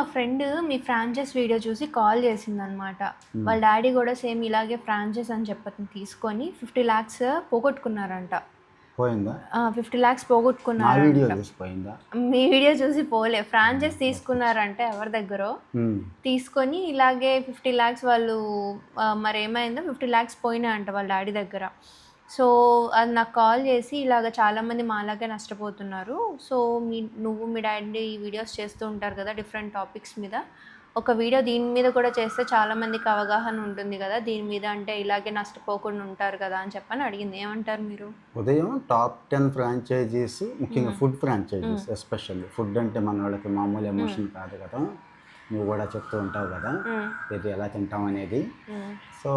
మా ఫ్రెండ్ మీ franchise video చూసి call చేసిందనమాట. హ్మ్. వాళ్ళ డ్యాడీ కూడా సేమ్ ఇలాగే ఫ్రాంచైజ్ అని తీసుకొని 50,00,000 పోగొట్టుకున్నారంట. పోయిందా? 50,00,000 నా వీడియో పోగొట్టుకున్నారంట. చూసి పోయిందా? మీ వీడియో చూసి పోలే. ఫ్రాంచైజ్ బతికించు. తీసుకున్నారంట ఎవరి దగ్గరో. హ్మ్. తీసుకొని ఇలాగే 50,00,000 వాళ్ళు మరేమైందో 50,00,000 పోయినాయంట వాళ్ళ డ్యాడీ దగ్గర. సో, అది నాకు కాల్ చేసి ఇలాగ చాలామంది మాలాగే నష్టపోతున్నారు. సో, నువ్వు మీ డ్యాడీ వీడియోస్ చేస్తూ ఉంటారు కదా! డిఫరెంట్ టాపిక్స్ మీద. ఒక వీడియో దీని మీద కూడా చేస్తే చాలామందికి అవగాహన ఉంటుంది కదా! దీని మీద అంటే ఇలాగే నష్టపోకుండా ఉంటారు కదా! అని చెప్పని అడిగింది. ఏమంటారు మీరు? ఉదయం టాప్ 10 ఫ్రాంచైజీస్ ముఖ్యంగా ఫుడ్ ఫ్రాంచైజీస్ ఎస్పెషల్లీ. ఫుడ్ అంటే మన వాళ్ళకి మామూలు ఎమోషన్ కాదు కదా! నువ్వు కూడా చెప్తూ ఉంటావు కదా! ఇది ఎలా తింటాం అనేది. సో,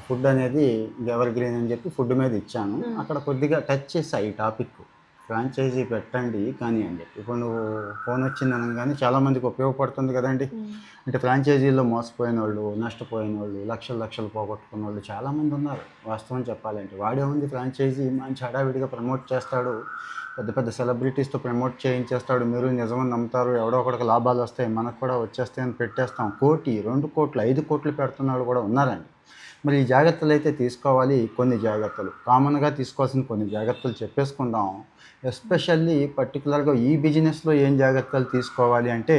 ఫుడ్ అనేది ఎవర్ గ్రీన్ అని చెప్పి ఫుడ్ మీద ఇచ్చాను. అక్కడ కొద్దిగా టచ్ చేసా ఈ టాపిక్. ఫ్రాంచైజీ పెట్టండి కానీ అని చెప్పి. ఇప్పుడు నువ్వు ఫోన్ వచ్చింది అనగానే చాలామందికి ఉపయోగపడుతుంది కదండి. అంటే ఫ్రాంచైజీలో మోసపోయినోళ్ళు, నష్టపోయినోళ్ళు, లక్షలు లక్షలు పోగొట్టుకున్నోళ్ళు చాలామంది ఉన్నారు వాస్తవం చెప్పాలంటే. వాడేముంది ఫ్రాంచైజీ మంచి హడావిడిగా ప్రమోట్ చేస్తాడు. పెద్ద పెద్ద సెలబ్రిటీస్తో ప్రమోట్ చేయించేస్తాడు. మీరు నిజమని నమ్ముతారు. ఎవడో ఒకడికి లాభాలు వస్తాయి, మనకు కూడా వచ్చేస్తాయని పెట్టేస్తాం. 1,00,00,000, 2,00,00,000, 5,00,00,000 పెడుతున్న వాళ్ళు కూడా ఉన్నారండి. మరి ఈ జాగ్రత్తలు అయితే తీసుకోవాలి. కొన్ని జాగ్రత్తలు కామన్గా తీసుకోవాల్సిన కొన్ని జాగ్రత్తలు చెప్పేసుకుందాం. ఎస్పెషల్లీ పర్టికులర్గా ఈ బిజినెస్లో ఏం జాగ్రత్తలు తీసుకోవాలి అంటే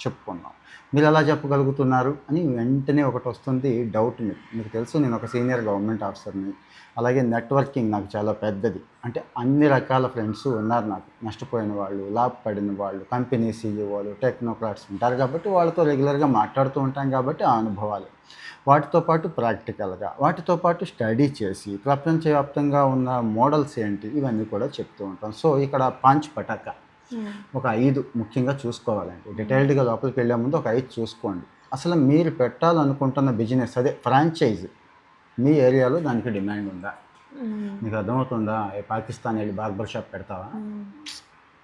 చెప్పుకుందాం. మీరు ఎలా చెప్పగలుగుతున్నారు అని వెంటనే ఒకటి వస్తుంది డౌట్. మీకు తెలుసు నేను ఒక సీనియర్ గవర్నమెంట్ ఆఫీసర్ని. అలాగే నెట్వర్కింగ్ నాకు చాలా పెద్దది. అంటే అన్ని రకాల ఫ్రెండ్స్ ఉన్నారు నాకు. నష్టపోయిన వాళ్ళు, లాభపడిన వాళ్ళు, కంపెనీ సీఈఓలు, టెక్నోక్రాట్స్ ఉంటారు కాబట్టి వాళ్ళతో రెగ్యులర్గా మాట్లాడుతూ ఉంటాం కాబట్టి ఆ అనుభవాలు. వాటితో పాటు ప్రాక్టికల్గా, వాటితో పాటు స్టడీ చేసి ప్రపంచవ్యాప్తంగా ఉన్న మోడల్స్ ఏంటి ఇవన్నీ కూడా చెప్తూ ఉంటాం. సో ఇక్కడ పంచ్ పటాక ఒక 5 ముఖ్యంగా చూసుకోవాలండి. డీటెయిల్డ్గా లోపలికి వెళ్ళే ముందు ఒక 5 చూసుకోండి. అసలు మీరు పెట్టాలనుకుంటున్న బిజినెస్ అదే ఫ్రాంచైజ్ మీ ఏరియాలో దానికి డిమాండ్ ఉందా? మీకు అర్థమవుతుందా? పాకిస్తాన్ వెళ్ళి బార్బర్ షాప్ పెడతావా?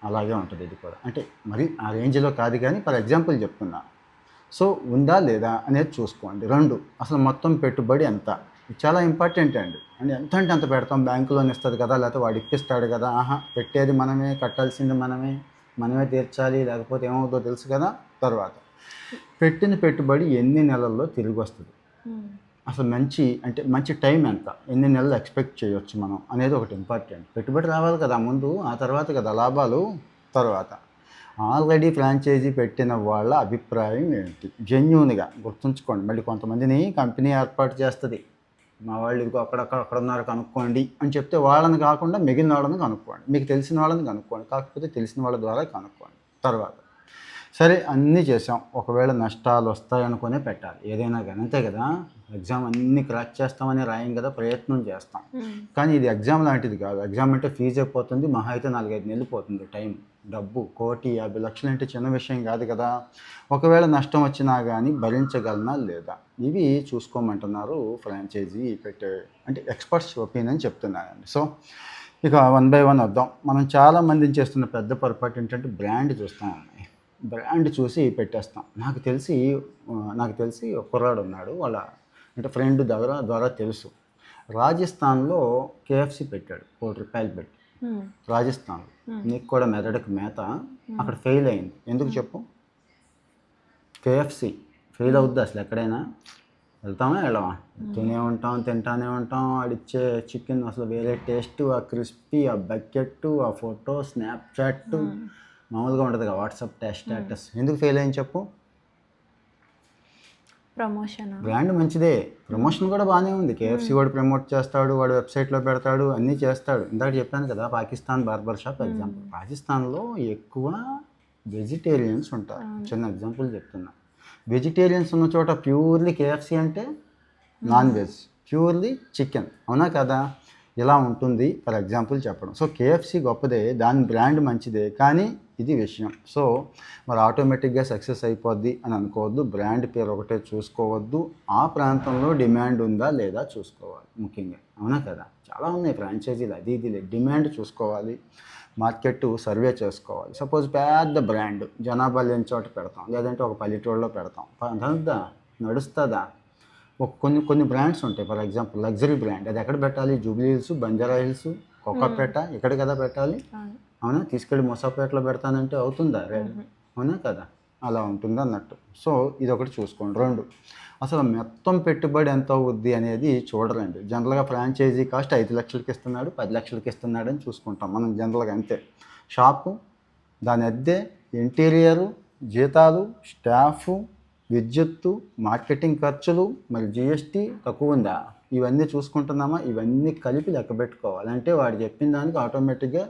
అలాగే ఉంటుంది ఇది కూడా. అంటే మరి ఆ రేంజ్లో కాదు కానీ ఫర్ ఎగ్జాంపుల్ చెప్తున్నా. సో ఉందా లేదా అనేది చూసుకోండి. 2 అసలు మొత్తం పెట్టుబడి ఎంత? ఇది చాలా ఇంపార్టెంట్ అండి. అంటే ఎంత అంటే అంత పెడతాం. బ్యాంకు లోన్ ఇస్తుంది కదా, లేకపోతే వాడు ఇప్పిస్తాడు కదా. పెట్టేది మనమే, కట్టాల్సింది మనమే, మనమే తీర్చాలి, లేకపోతే ఏమవుతుందో తెలుసు కదా. తర్వాత పెట్టిన పెట్టుబడి ఎన్ని నెలల్లో తిరిగి వస్తుంది, అసలు మంచి టైం ఎంత, ఎన్ని నెలలు ఎక్స్పెక్ట్ చేయొచ్చు మనం అనేది ఒకటి ఇంపార్టెంట్. పెట్టుబడి రావాలి కదా ముందు, ఆ తర్వాత కదా లాభాలు. తర్వాత ఆల్రెడీ ఫ్రాంచైజీ పెట్టిన వాళ్ళ అభిప్రాయం ఏంటి, జెన్యూన్గా గుర్తుంచుకోండి. మళ్ళీ కొంతమందిని కంపెనీ ఏర్పాటు చేస్తుంది, మా వాళ్ళు ఇదిగో అక్కడ ఉన్నారు కనుక్కోండి అని చెప్తే వాళ్ళని కాకుండా మిగిలిన వాళ్ళని కనుక్కోండి. మీకు తెలిసిన వాళ్ళని కనుక్కోండి, కాకపోతే తెలిసిన వాళ్ళ ద్వారా కనుక్కోండి. తర్వాత సరే అన్నీ చేసాం, ఒకవేళ నష్టాలు వస్తాయనుకునే పెట్టాలి ఏదైనా కానీ, అంతే కదా. ఎగ్జామ్ అన్నీ క్రాక్ చేస్తామని రాయం కదా, ప్రయత్నం చేస్తాం. కానీ ఇది ఎగ్జామ్ లాంటిది కాదు. ఎగ్జామ్ అంటే ఫీజు అయిపోతుంది, మహా అయితే 4-5 నెలలు పోతుంది టైం. డబ్బు 1,50,00,000 అంటే చిన్న విషయం కాదు కదా. ఒకవేళ నష్టం వచ్చినా కానీ భరించగలనా లేదా, ఇవి చూసుకోమంటున్నారు ఫ్రాంచైజీ పెట్టే అంటే ఎక్స్పర్ట్స్ ఒపీనియన్ చెప్తున్నానండి. సో ఇక 1 by 1 వద్దాం. మనం చాలామందిని చేస్తున్న పెద్ద పొరపాటు ఏంటంటే బ్రాండ్ చూస్తామండి. బ్రాండ్ చూసి పెట్టేస్తాం. నాకు తెలిసి ఒక కుర్రాడు ఉన్నాడు, వాళ్ళ అంటే ఫ్రెండ్ ద్వారా తెలుసు. రాజస్థాన్లో కేఎఫ్సి పెట్టాడు, ₹1,00,00,000 పెట్టి. రాజస్థాన్లో నీకు కూడా మెదడుకు మేత. అక్కడ ఫెయిల్ అయింది. ఎందుకు చెప్పు? కేఎఫ్సి ఫెయిల్ అవుద్ది అసలు ఎక్కడైనా? వెళ్తామా వెళ్ళమా? తింటానే ఉంటాం. ఆడిచ్చే చికెన్ అసలు వేరే టేస్ట్, ఆ క్రిస్పీ, ఆ బకెట్, ఆ ఫోటో, స్నాప్చాట్ మామూలుగా ఉంటుంది కదా, వాట్సాప్ స్టేటస్. ఎందుకు ఫెయిల్ అయింది చెప్పు? ప్రమోషన్. బ్రాండ్ మంచిదే, ప్రమోషన్ కూడా బాగానే ఉంది. కేఎఫ్సి వాడు ప్రమోట్ చేస్తాడు, వాడు వెబ్సైట్లో పెడతాడు, అన్నీ చేస్తాడు. ఇందాక చెప్పాను కదా పాకిస్తాన్ బార్బర్ షాప్ ఎగ్జాంపుల్. రాజస్థాన్లో ఎక్కువ వెజిటేరియన్స్ ఉంటారు. చిన్న ఎగ్జాంపుల్ చెప్తున్నా. వెజిటేరియన్స్ ఉన్న చోట ప్యూర్లీ కేఎఫ్సి అంటే నాన్ వెజ్, ప్యూర్లీ చికెన్, అవునా కదా. ఇలా ఉంటుంది ఫర్ ఎగ్జాంపుల్ చెప్పడం. సో కేఎఫ్సి గొప్పదే, దాని బ్రాండ్ మంచిదే, కానీ ఇది విషయం. సో మరి ఆటోమేటిక్గా సక్సెస్ అయిపోద్ది అని అనుకోవద్దు. బ్రాండ్ పేరు ఒకటే చూసుకోవద్దు, ఆ ప్రాంతంలో డిమాండ్ ఉందా లేదా చూసుకోవాలి ముఖ్యంగా, అవునా కదా. చాలా ఉన్నాయి ఫ్రాంచైజీలు, అది ఇది డిమాండ్ చూసుకోవాలి. మార్కెట్ సర్వే చేసుకోవాలి. సపోజ్ పెద్ద బ్రాండ్ జనాభా లేని చోట పెడతాం, లేదంటే ఒక పల్లెటూరులో పెడతాం, నడుస్తుందా? కొన్ని బ్రాండ్స్ ఉంటాయి. ఫర్ ఎగ్జాంపుల్ లగ్జరీ బ్రాండ్, అది ఎక్కడ పెట్టాలి? జూబ్లీ హిల్స్, బంజారా హిల్స్, కొత్తపేట, ఇక్కడ కదా పెట్టాలి. అవునా? తీసుకెళ్ళి మొసాపేటలో పెడతానంటే అవుతుందా? అవునా కదా. అలా ఉంటుంది అన్నట్టు. సో ఇది ఒకటి చూసుకోండి. 2, అసలు మొత్తం పెట్టుబడి ఎంత అవుద్ది అనేది చూడరండి. జనరల్గా ఫ్రాంచైజీ కాస్ట్ 5 లక్షలకి ఇస్తున్నాడు, 10 లక్షలకి ఇస్తున్నాడు అని చూసుకుంటాం మనం జనరల్గా అంతే. షాపు, దాని అద్దె, ఇంటీరియరు, జీతాలు, స్టాఫు, విద్యుత్తు, మార్కెటింగ్ ఖర్చులు, మరి జిఎస్టీ తక్కువ ఉందా, ఇవన్నీ చూసుకుంటున్నామా, ఇవన్నీ కలిపి లెక్క పెట్టుకోవాలి. అంటే వాడు చెప్పిన దానికి ఆటోమేటిక్గా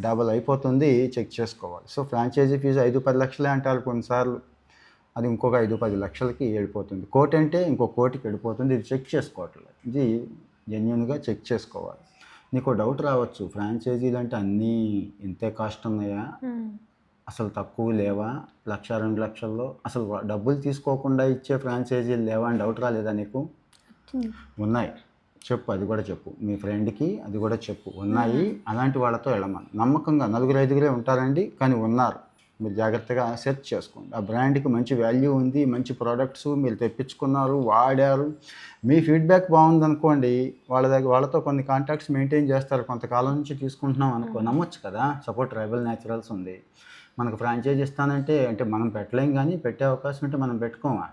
డబల్ అయిపోతుంది, చెక్ చేసుకోవాలి. సో ఫ్రాంచైజీ ఫీజు 5-10 లక్షలే అంటారు కొన్నిసార్లు, అది ఇంకొక 5-10 లక్షలకి వెళ్ళిపోతుంది. కోటి అంటే ఇంకో కోటికి వెళ్ళిపోతుంది. ఇది చెక్ చేసుకోవట్లేదు, ఇది జెన్యున్గా చెక్ చేసుకోవాలి. నీకు డౌట్ రావచ్చు, ఫ్రాంచైజీలు అంటే అన్నీ ఇంతే కాస్ట్ ఉన్నాయా, అసలు తక్కువ లేవా, 1-2 లక్షల్లో అసలు డబ్బులు తీసుకోకుండా ఇచ్చే ఫ్రాంచైజీలు లేవా అని డౌట్ రాలేదా నీకు? ఉన్నాయి, చెప్పు, అది కూడా చెప్పు మీ ఫ్రెండ్కి, అది కూడా చెప్పు. ఉన్నాయి, అలాంటి వాళ్ళతో వెళ్ళమని. నమ్మకంగా 4-5 ఉంటారండి, కానీ ఉన్నారు. మీరు జాగ్రత్తగా సెర్చ్ చేసుకోండి. ఆ బ్రాండ్కి మంచి వాల్యూ ఉంది, మంచి ప్రోడక్ట్స్ మీరు తెప్పించుకున్నారు, వాడారు, మీ ఫీడ్బ్యాక్ బాగుందనుకోండి, వాళ్ళతో కొన్ని కాంటాక్ట్స్ మెయింటైన్ చేస్తారు. కొంతకాలం నుంచి తీసుకుంటున్నాం అనుకో, నమ్మొచ్చు కదా. సపోర్ట్ ట్రైబల్ న్యాచురల్స్ ఉంది, మనకు ఫ్రాంచైజీ ఇస్తానంటే అంటే మనం పెట్టలేం, కానీ పెట్టే అవకాశం ఉంటే మనం పెట్టుకోమా.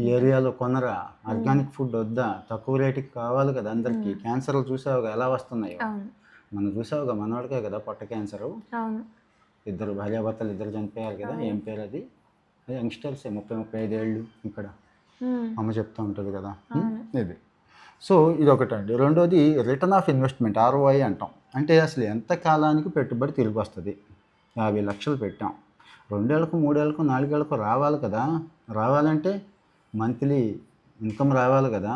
ఈ ఏరియాలో కొనరా, ఆర్గానిక్ ఫుడ్ వద్దా, తక్కువ రేటుకి కావాలి కదా అందరికీ. క్యాన్సర్లు చూసావుగా ఎలా వస్తున్నాయో, మనం చూసావుగా, మనవాడికే కదా పొట్ట క్యాన్సరు. 2 భార్యాభర్తలు 2 చనిపోయారు కదా. ఏం పేరు అది? యంగ్స్టర్సే, 30-35 ఏళ్ళు. ఇక్కడ అమ్మ చెప్తూ ఉంటుంది కదా ఇది. సో ఇది ఒకటండి. రెండోది రిటర్న్ ఆఫ్ ఇన్వెస్ట్మెంట్, ROI అంటాం. అంటే అసలు ఎంత కాలానికి పెట్టుబడి తిరిగి వస్తుంది. 50 లక్షలు పెట్టాం, 2 ఏళ్ళకు 3 ఏళ్ళకు 4 ఏళ్ళకు రావాలి కదా. రావాలంటే మంత్లీ ఇన్కమ్ రావాలి కదా.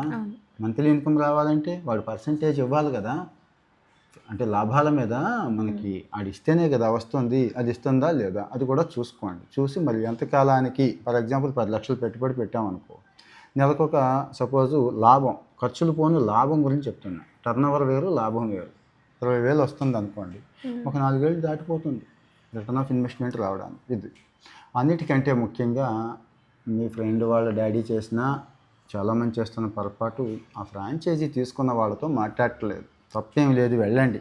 మంత్లీ ఇన్కమ్ రావాలంటే వాడు పర్సంటేజ్ ఇవ్వాలి కదా. అంటే లాభాల మీద మనకి అది ఇస్తేనే కదా వస్తుంది. అది ఇస్తుందా లేదా అది కూడా చూసుకోండి. చూసి మరి ఎంతకాలానికి, ఫర్ ఎగ్జాంపుల్ 10 లక్షలు పెట్టుబడి పెట్టామనుకో, నెలకొక సపోజు లాభం, ఖర్చులు పోను లాభం గురించి చెప్తున్నా. టర్నోవర్ వేరు, లాభం వేరు. 20,000 వస్తుంది అనుకోండి, ఒక 4 ఏళ్ళు దాటిపోతుంది రిటర్న్ ఆఫ్ ఇన్వెస్ట్మెంట్ రావడానికి. ఇది అన్నిటికంటే ముఖ్యంగా మీ ఫ్రెండ్ వాళ్ళ డాడీ చేసిన చాలామంది చేస్తున్న పొరపాటు, ఆ ఫ్రాంచైజీ తీసుకున్న వాళ్ళతో మాట్లాడట్లేదు. తప్పేం లేదు, వెళ్ళండి,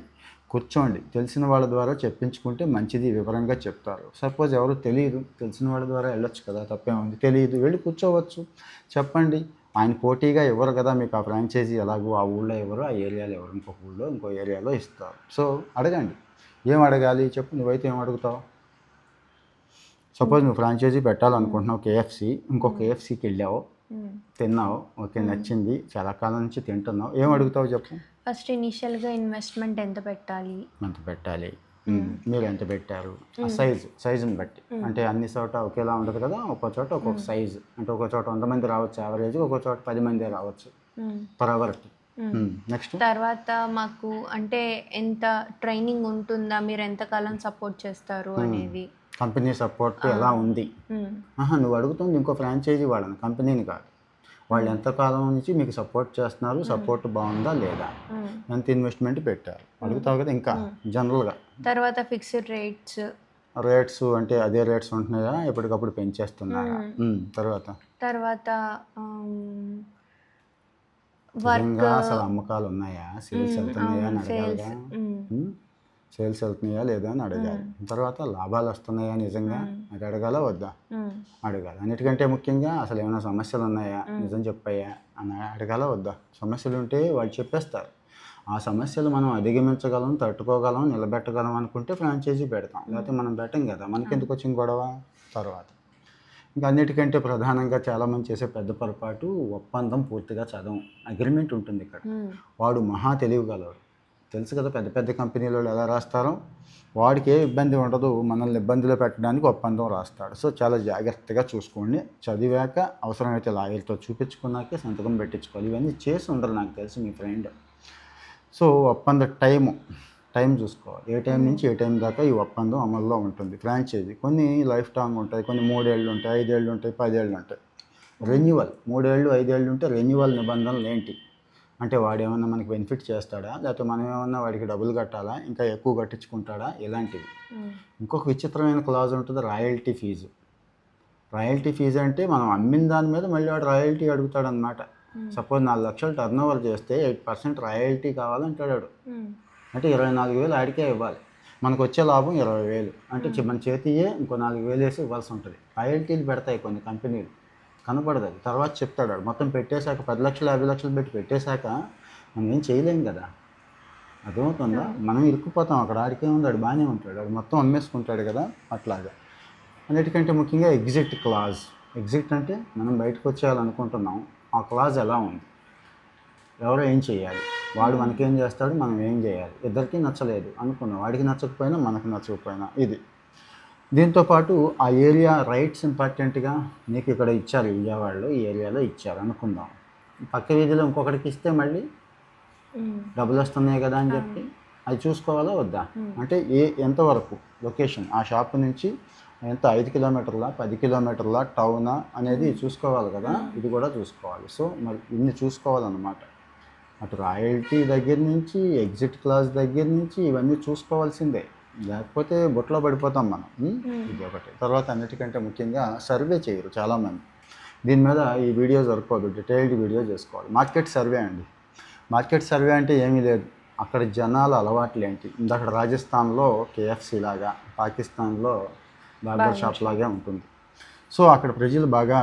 కూర్చోండి, తెలిసిన వాళ్ళ ద్వారా చెప్పించుకుంటే మంచిది, వివరంగా చెప్తారు. సపోజ్ ఎవరు తెలియదు, తెలిసిన వాళ్ళ ద్వారా వెళ్ళొచ్చు కదా, తప్పేముంది. తెలియదు, వెళ్ళి కూర్చోవచ్చు, చెప్పండి. ఆయన పోటీగా ఇవ్వరు కదా మీకు ఆ ఫ్రాంచైజీ, ఎలాగో ఆ ఊళ్ళో ఎవరు, ఆ ఏరియాలో ఎవరు, ఇంకొక ఊళ్ళో ఇంకో ఏరియాలో ఇస్తారు. సో అడగండి, ఏం అడగాలి చెప్పు, నువ్వైతే ఏం అడుగుతావు? సపోజ్ నువ్వు ఫ్రాంచైజీ పెట్టాలనుకుంటున్నావు, KFC, ఇంకో KFCకి వెళ్ళావు, తిన్నావు, ఓకే, నచ్చింది, చాలా కాలం నుంచి తింటున్నావు, ఏం అడుగుతావు చెప్పు? ఫస్ట్ ఇనిషియల్గా ఇన్వెస్ట్మెంట్ ఎంత పెట్టాలి, మీరు ఎంత పెట్టారు, ఆ సైజుని బట్టి. అంటే అన్ని చోట ఒకేలా ఉండదు కదా, ఒక్కో చోట ఒక్కొక్క సైజు. అంటే ఒక్కో చోట 100 మంది రావచ్చు యావరేజ్, ఒక్కో చోట 10 మంది రావచ్చు పర్ అవర్కి. నెక్స్ట్ తర్వాత మాకు అంటే ఎంత ట్రైనింగ్ ఉంటుందా, మీరు ఎంతకాలం సపోర్ట్ చేస్తారు అనేది, కంపెనీ సపోర్ట్ ఎలా ఉంది. నువ్వు అడుగుతుంది ఇంకో ఫ్రాంచైజీ వాళ్ళని, కంపెనీని కాదు. వాళ్ళు ఎంతకాలం నుంచి మీకు సపోర్ట్ చేస్తున్నారు, సపోర్ట్ బాగుందా లేదా, ఎంత ఇన్వెస్ట్మెంట్ పెట్టారు అడుగుతావు కదా. ఇంకా జనరల్గా తర్వాత ఫిక్స్డ్ రేట్స్ అంటే అదే రేట్స్ ఉంటున్నాయా, ఎప్పటికప్పుడు పెంచేస్తున్నాయా. తర్వాత అసలు అమ్మకాలు ఉన్నాయా, సేల్స్ వెళ్తున్నాయా అని అడగాలిగా. సేల్స్ వెళ్తున్నాయా లేదా అని అడగాలి. తర్వాత లాభాలు వస్తున్నాయా నిజంగా, అది అడగాలా వద్దా అడగాలి. అన్నిటికంటే ముఖ్యంగా అసలు ఏమైనా సమస్యలు ఉన్నాయా, నిజం చెప్పాయా అని అడగాలా వద్దా. సమస్యలు ఉంటే వాళ్ళు చెప్పేస్తారు. ఆ సమస్యలు మనం అధిగమించగలం, తట్టుకోగలం, నిలబెట్టగలం అనుకుంటే ఫ్రాంచైజీ పెడతాం, లేకపోతే మనం పెట్టం కదా, మనకెందుకు వచ్చింది గొడవ. తర్వాత ఇంకా అన్నిటికంటే ప్రధానంగా చాలామంది చేసే పెద్ద పొరపాటు, ఒప్పందం పూర్తిగా చదవం. అగ్రిమెంట్ ఉంటుంది ఇక్కడ. వాడు మహా తెలివిగలవాడు, తెలుసు కదా పెద్ద పెద్ద కంపెనీలు ఎలా రాస్తారో. వాడికి ఏ ఇబ్బంది ఉండదు, మనల్ని ఇబ్బందిలో పెట్టడానికి ఒప్పందం రాస్తాడు. సో చాలా జాగ్రత్తగా చూసుకోండి. చదివాక అవసరమైతే లాయర్తో చూపించుకున్నాకే సంతకం పెట్టించుకోవాలి. ఇవన్నీ చేసి ఉండరు నాకు తెలిసి మీ ఫ్రెండ్. సో ఒప్పంద టైం చూసుకోవాలి, ఏ టైం నుంచి ఏ టైం దాకా ఈ ఒప్పందం అమల్లో ఉంటుంది. ఫ్రాంచైజీ కొన్ని లైఫ్ టైమ్ ఉంటాయి, కొన్ని 3 ఏళ్ళు ఉంటాయి, 5 ఏళ్ళు ఉంటాయి, 10 ఏళ్ళు ఉంటాయి. రెన్యువల్ 3 ఏళ్ళు 5 ఏళ్ళు ఉంటే రెన్యువల్ నిబంధనలు ఏంటి అంటే, వాడు ఏమన్నా మనకి బెనిఫిట్ చేస్తాడా, లేకపోతే మనం ఏమన్నా వాడికి డబ్బులు కట్టాలా, ఇంకా ఎక్కువ కట్టించుకుంటాడా, ఇలాంటివి. ఇంకొక విచిత్రమైన క్లాజ్ ఉంటుంది, రాయల్టీ ఫీజు. రాయల్టీ ఫీజు అంటే మనం అమ్మిన దాని మీద మళ్ళీ వాడు రాయల్టీ అడుగుతాడు అనమాట. సపోజ్ 4 లక్షలు టర్న్ ఓవర్ చేస్తే 8% రాయల్టీ కావాలంటాడు. అంటే 24,000 ఆడికే ఇవ్వాలి. మనకు వచ్చే లాభం 20,000. అంటే మన చేతియే ఇంకో 4,000 వేసి ఇవ్వాల్సి ఉంటుంది. రాయల్టీలు పెడతాయి కొన్ని కంపెనీలు, కనపడదు అది. తర్వాత చెప్తాడు వాడు. మొత్తం పెట్టేశాక 10 లక్షలు 50 లక్షలు పెట్టి పెట్టేశాక మనం ఏం చేయలేం కదా. అర్థమవుతుందా? మనం ఇరుక్కుపోతాం అక్కడ. ఆడికే ఉంది, వాడు బాగానే ఉంటాడు, వాడు మొత్తం అమ్మేసుకుంటాడు కదా. అట్లాగా. అన్నిటికంటే ముఖ్యంగా ఎగ్జిట్ క్లాజ్. ఎగ్జిట్ అంటే మనం బయటకు వచ్చేయాలనుకుంటున్నాం, ఆ క్లాజ్ ఎలా ఉంది, ఎవరో ఏం చేయాలి, వాడు మనకేం చేస్తాడు, మనం ఏం చేయాలి, ఇద్దరికీ నచ్చలేదు అనుకున్నాం, వాడికి నచ్చకపోయినా మనకు నచ్చకపోయినా ఇది. దీంతోపాటు ఆ ఏరియా రైట్స్ ఇంపార్టెంట్గా నీకు ఇక్కడ ఇచ్చారు, విజయవాడలో ఈ ఏరియాలో ఇచ్చారు అనుకుందాం. పక్క వీధిలో ఇంకొకటికి ఇస్తే మళ్ళీ డబ్బులు వస్తున్నాయి కదా అని చెప్పి అది చూసుకోవాలా వద్దా? అంటే ఎంతవరకు లొకేషన్ ఆ షాప్ నుంచి ఎంత 5 కిలోమీటర్ల 10 కిలోమీటర్ల టౌనా అనేది చూసుకోవాలి కదా. ఇది కూడా చూసుకోవాలి. సో మరి ఇన్ని చూసుకోవాలన్నమాట. అటు రాయల్టీ దగ్గర నుంచి ఎగ్జిట్ క్లాస్ దగ్గర నుంచి ఇవన్నీ చూసుకోవాల్సిందే, లేకపోతే బొట్లో పడిపోతాం మనం. ఇది ఒకటి. తర్వాత అన్నిటికంటే ముఖ్యంగా సర్వే చేయరు చాలామంది. దీని మీద ఈ వీడియో సరిపోదు, డీటెయిల్డ్ వీడియో చేసుకోవాలి. మార్కెట్ సర్వే అండి. మార్కెట్ సర్వే అంటే ఏమీ లేదు, అక్కడ జనాల అలవాట్లు ఏంటి. అక్కడ రాజస్థాన్లో కేఎఫ్సి లాగా, పాకిస్తాన్లో బార్బర్ షాప్ లాగే ఉంటుంది. సో అక్కడ ప్రజలు బాగా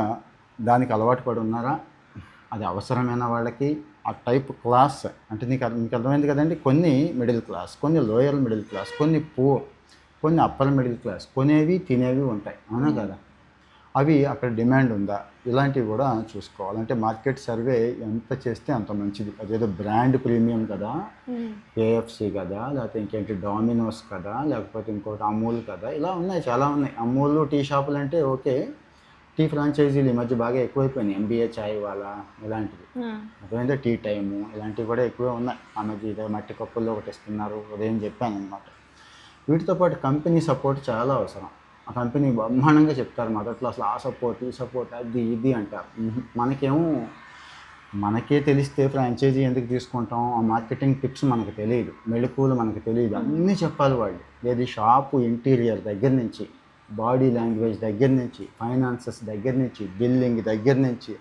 దానికి అలవాటు పడి ఉన్నారా, అది అవసరమైన వాళ్ళకి ఆ టైప్ క్లాస్ అంటే మీకు అర్థమైంది కదండి. కొన్ని మిడిల్ క్లాస్, కొన్ని లోయర్ మిడిల్ క్లాస్, కొన్ని పూర్, కొన్ని అప్పర్ మిడిల్ క్లాస్, కొనేవి తినేవి ఉంటాయి, అవునా కదా. అవి అక్కడ డిమాండ్ ఉందా, ఇలాంటివి కూడా చూసుకోవాలి. అంటే మార్కెట్ సర్వే ఎంత చేస్తే అంత మంచిది. అదేదో బ్రాండ్ ప్రీమియం కదా, కేఎఫ్సి కదా, లేకపోతే ఇంకేంటి డామినోస్ కదా, లేకపోతే ఇంకోటి అమూల్ కదా, ఇలా ఉన్నాయి, చాలా ఉన్నాయి. అమూల్ టీ షాపులు అంటే ఓకే, టీ ఫ్రాంచైజీలు ఈ మధ్య బాగా ఎక్కువైపోయినాయి. ఎంబీఏ చాయ్ వాళ్ళ ఇలాంటివి, అదేంటే టీ టైము ఇలాంటివి కూడా ఎక్కువే ఉన్నాయి. ఆ మధ్య ఇదే మట్టి కప్పుల్లో ఒకటి ఇస్తున్నారు, ఉదయం చెప్పాను అనమాట. వీటితో పాటు కంపెనీ సపోర్ట్ చాలా అవసరం. ఆ కంపెనీ బ్రహ్మాండంగా చెప్తారు మొదట్లో, అసలు ఆ సపోర్ట్ ఈ సపోర్ట్ అది ఇది అంటారు. మనకేమో మనకే తెలిస్తే ఫ్రాంచైజీ ఎందుకు తీసుకుంటాం, ఆ మార్కెటింగ్ టిప్స్ మనకు తెలియదు, మెళకువలు మనకు తెలియదు, అన్నీ చెప్పాలి వాళ్ళు. లేదు షాపు ఇంటీరియర్ దగ్గర నుంచి, బాడీ లాంగ్వేజ్ దగ్గర నుంచి, ఫైనాన్సెస్ దగ్గర నుంచి, బిల్లింగ్ దగ్గర నుంచి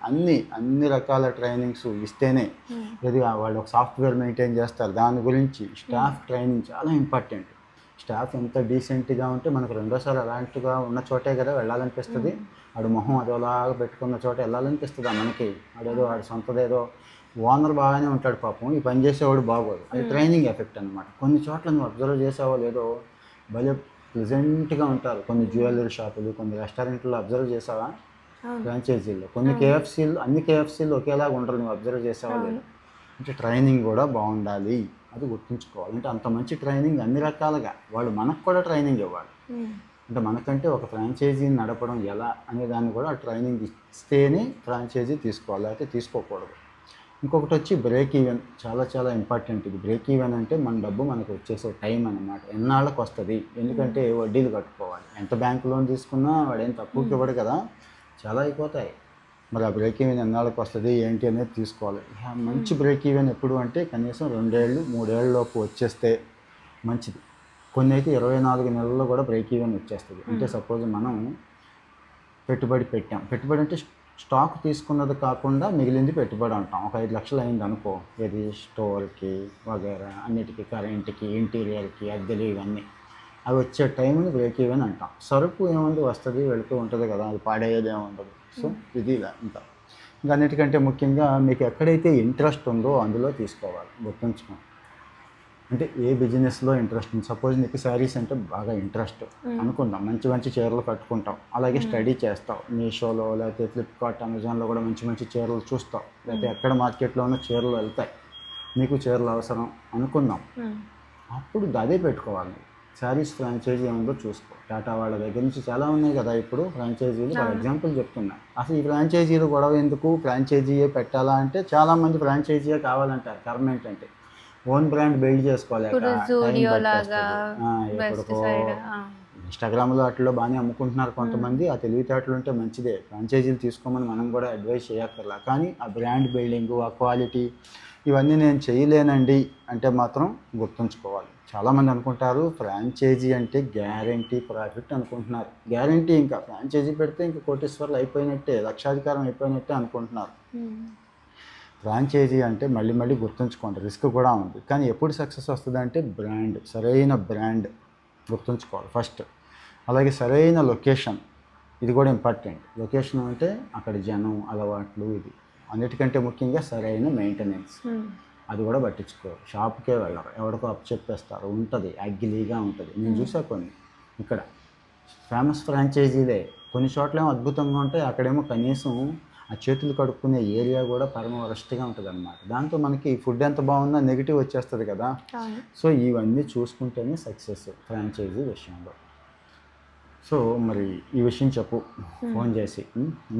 అన్ని రకాల ట్రైనింగ్స్ ఇస్తేనే. లేదు వాళ్ళు ఒక సాఫ్ట్వేర్ మెయింటైన్ చేస్తారు, దాని గురించి స్టాఫ్ ట్రైనింగ్ చాలా ఇంపార్టెంట్. స్టాఫ్ ఎంత డీసెంట్గా ఉంటే మనకు రెండోసారి అలాంటిగా ఉన్న చోటే కదా వెళ్ళాలనిపిస్తుంది. వాడు మొహం అదోలాగా పెట్టుకున్న చోట వెళ్ళాలనిపిస్తుంది మనకి. వాడేదో వాడు సొంతదేదో ఓనర్ బాగానే ఉంటాడు పాపం, ఈ పని చేసేవాడు బాగోదు. అది ట్రైనింగ్ ఎఫెక్ట్ అనమాట. కొన్ని చోట్ల నువ్వు అబ్జర్వ్ చేసావో లేదో భలే ప్లెజెంట్గా ఉంటారు. కొన్ని జ్యువెలరీ షాపులు, కొన్ని రెస్టారెంట్లో అబ్జర్వ్ చేసావా, ఫ్రాంచైజీల్లో. కొన్ని కేఎఫ్సీలు, అన్ని కేఎఫ్సీలు ఒకేలాగా ఉంటారు, నువ్వు అబ్జర్వ్ చేసావా లేదు. అంటే ట్రైనింగ్ కూడా బాగుండాలి, అది గుర్తుంచుకోవాలి. అంటే అంత మంచి ట్రైనింగ్ అన్ని రకాలుగా వాళ్ళు మనకు కూడా ట్రైనింగ్ ఇవ్వాలి. అంటే మనకంటే ఒక ఫ్రాంచైజీని నడపడం ఎలా అనే దాన్ని కూడా ట్రైనింగ్ ఇస్తేనే ఫ్రాంచైజీ తీసుకోవాలి, అయితే తీసుకోకూడదు. ఇంకొకటి వచ్చి బ్రేక్ ఈవెన్, చాలా చాలా ఇంపార్టెంట్ ఇది. బ్రేక్ ఈవెన్ అంటే మన డబ్బు మనకు వచ్చేసే టైం అన్నమాట. ఎన్నాళ్ళకు వస్తుంది, ఎందుకంటే వడ్డీలు కట్టుకోవాలి. ఎంత బ్యాంక్ లోన్ తీసుకున్నా వాడేం తక్కువకి ఇవ్వడు కదా, చాలా అయిపోతాయి. మరి ఆ బ్రేక్ ఈవెన్ ఎన్నాళ్ళకి వస్తుంది ఏంటి అనేది తీసుకోవాలి. మంచి బ్రేక్ ఈవెన్ ఎప్పుడు అంటే కనీసం 2 ఏళ్ళు 3 ఏళ్ళలోపు వచ్చేస్తే మంచిది. కొన్ని అయితే 24 నెలల్లో కూడా బ్రేక్ ఈవెన్ వచ్చేస్తుంది. అంటే సపోజ్ మనం పెట్టుబడి పెట్టాం, పెట్టుబడి అంటే స్టాక్ తీసుకున్నది కాకుండా మిగిలింది పెట్టుబడి అంటాం. ఒక 5 లక్షలు అయింది అనుకో, ఇది స్టోర్కి వగేరా అన్నిటికీ, కరెంట్కి, ఇంటీరియర్కి, అద్దెలు ఇవన్నీ, అవి వచ్చే టైంని బ్రేక్ ఈవెన్ అంటాం. సరుకు ఏముంది వస్తుంది వెళుతూ ఉంటుంది కదా, అది పాడేది ఏముండదు. సో ఇది ఇలా ఇంకా అన్నిటికంటే ముఖ్యంగా మీకు ఎక్కడైతే ఇంట్రెస్ట్ ఉందో అందులో తీసుకోవాలి, గుర్తుంచుకోండి. అంటే ఏ బిజినెస్లో ఇంట్రెస్ట్ ఉంది. సపోజ్ నీకు శారీస్ అంటే బాగా ఇంట్రెస్ట్ అనుకుంటాం, మంచి మంచి చీరలు కట్టుకుంటాం, అలాగే స్టడీ చేస్తావు, మీషోలో లేకపోతే ఫ్లిప్కార్ట్, అమెజాన్లో కూడా మంచి మంచి చీరలు చూస్తావు, లేకపోతే ఎక్కడ మార్కెట్లో ఉన్న చీరలు వెళ్తాయి, నీకు చీరలు అవసరం అనుకుందాం, అప్పుడు అదే పెట్టుకోవాలి. శారీస్ ఫ్రాంచైజీ ఏముందో చూసుకో. టాటా వాళ్ళ దగ్గర నుంచి చాలా ఉన్నాయి కదా ఇప్పుడు ఫ్రాంచైజీలు. ఫర్ ఎగ్జాంపుల్ చెప్తున్నా, అసలు ఈ ఫ్రాంచైజీలు గొడవ ఎందుకు, ఫ్రాంచైజీయే పెట్టాలా అంటే చాలామంది ఫ్రాంచైజీయే కావాలంటారు. కర్మెంట్ అంటే ఓన్ బ్రాండ్ బిల్డ్ చేసుకోలేక ఎక్కడికో ఇన్స్టాగ్రామ్లో అట్లా బాగానే అమ్ముకుంటున్నారు కొంతమంది. ఆ తెలివితేటలు ఉంటే మంచిదే, ఫ్రాంచైజీలు తీసుకోమని మనం కూడా అడ్వైస్ చేయక్కర్లా. కానీ ఆ బ్రాండ్ బిల్డింగు, ఆ క్వాలిటీ ఇవన్నీ నేను చేయలేనండి అంటే మాత్రం గుర్తుంచుకోవాలి. చాలామంది అనుకుంటారు ఫ్రాంచైజీ అంటే గ్యారంటీ ప్రాఫిట్ అనుకుంటున్నారు. గ్యారంటీ ఇంకా ఫ్రాంచైజీ పెడితే ఇంకా కోటీశ్వర్లు అయిపోయినట్టే, లక్షాధికారం అయిపోయినట్టే అనుకుంటున్నారు. ఫ్రాంచైజీ అంటే మళ్ళీ గుర్తుంచుకోండి, రిస్క్ కూడా ఉంది. కానీ ఎప్పుడు సక్సెస్ వస్తుంది అంటే బ్రాండ్, సరైన బ్రాండ్ గుర్తుంచుకోవాలి ఫస్ట్. అలాగే సరైన లొకేషన్, ఇది కూడా ఇంపార్టెంట్. లొకేషన్ అంటే అక్కడ జనం, అలవాట్లు, ఇది అన్నిటికంటే ముఖ్యంగా సరైన మెయింటెనెన్స్, అది కూడా పట్టించుకోరు. షాప్కే వెళ్ళరు, ఎవరికో అప్పు చెప్పేస్తారు. ఉంటుంది, అగ్గిలీగా ఉంటుంది. నేను చూసా కొన్ని ఇక్కడ ఫేమస్ ఫ్రాంచైజీలే. కొన్ని చోట్లేమో అద్భుతంగా ఉంటాయి, అక్కడేమో కనీసం ఆ చేతులు కడుక్కునే ఏరియా కూడా పరమ వరస్ట్గా ఉంటుంది అన్నమాట. దాంతో మనకి ఫుడ్ ఎంత బాగున్నా నెగిటివ్ వచ్చేస్తుంది కదా. సో ఇవన్నీ చూసుకుంటేనే సక్సెస్ ఫ్రాంచైజీ విషయంలో. సో మరి ఈ విషయం చెప్పు ఫోన్ చేసి.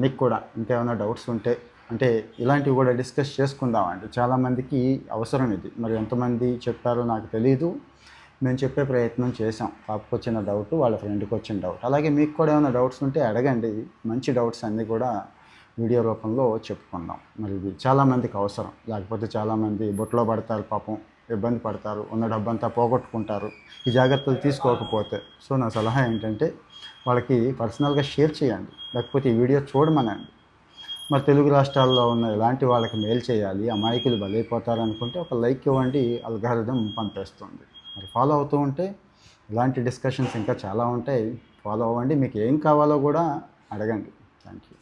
మీకు కూడా ఇంకేమైనా డౌట్స్ ఉంటే, అంటే ఇలాంటివి కూడా డిస్కస్ చేసుకుందామండి. చాలామందికి అవసరం ఇది. మరి ఎంతమంది చెప్పారో నాకు తెలీదు, మేము చెప్పే ప్రయత్నం చేసాం. పాపకు వచ్చిన డౌట్, వాళ్ళ ఫ్రెండ్కి వచ్చిన డౌట్. అలాగే మీకు కూడా ఏమైనా డౌట్స్ ఉంటే అడగండి. మంచి డౌట్స్ అన్నీ కూడా వీడియో రూపంలో చెప్పుకుందాం. మరి ఇది చాలామందికి అవసరం. లేకపోతే చాలామంది బొట్లో పడతారు, పాపం ఇబ్బంది పడతారు, ఉన్న డబ్బంతా పోగొట్టుకుంటారు ఈ జాగ్రత్తలు తీసుకోకపోతే. సో నా సలహా ఏంటంటే వాళ్ళకి పర్సనల్గా షేర్ చేయండి, లేకపోతే ఈ వీడియో చూడమనండి. మరి తెలుగు రాష్ట్రాల్లో ఉన్న ఇలాంటి వాళ్ళకి మేలు చేయాలి, అమాయకులు బలైపోతారు అనుకుంటే ఒక లైక్ ఇవ్వండి, అల్గారిథం పంపేస్తుంది. మరి ఫాలో అవుతూ ఉంటే ఇలాంటి డిస్కషన్స్ ఇంకా చాలా ఉంటాయి. ఫాలో అవ్వండి. మీకు ఏం కావాలో కూడా అడగండి. Thank you.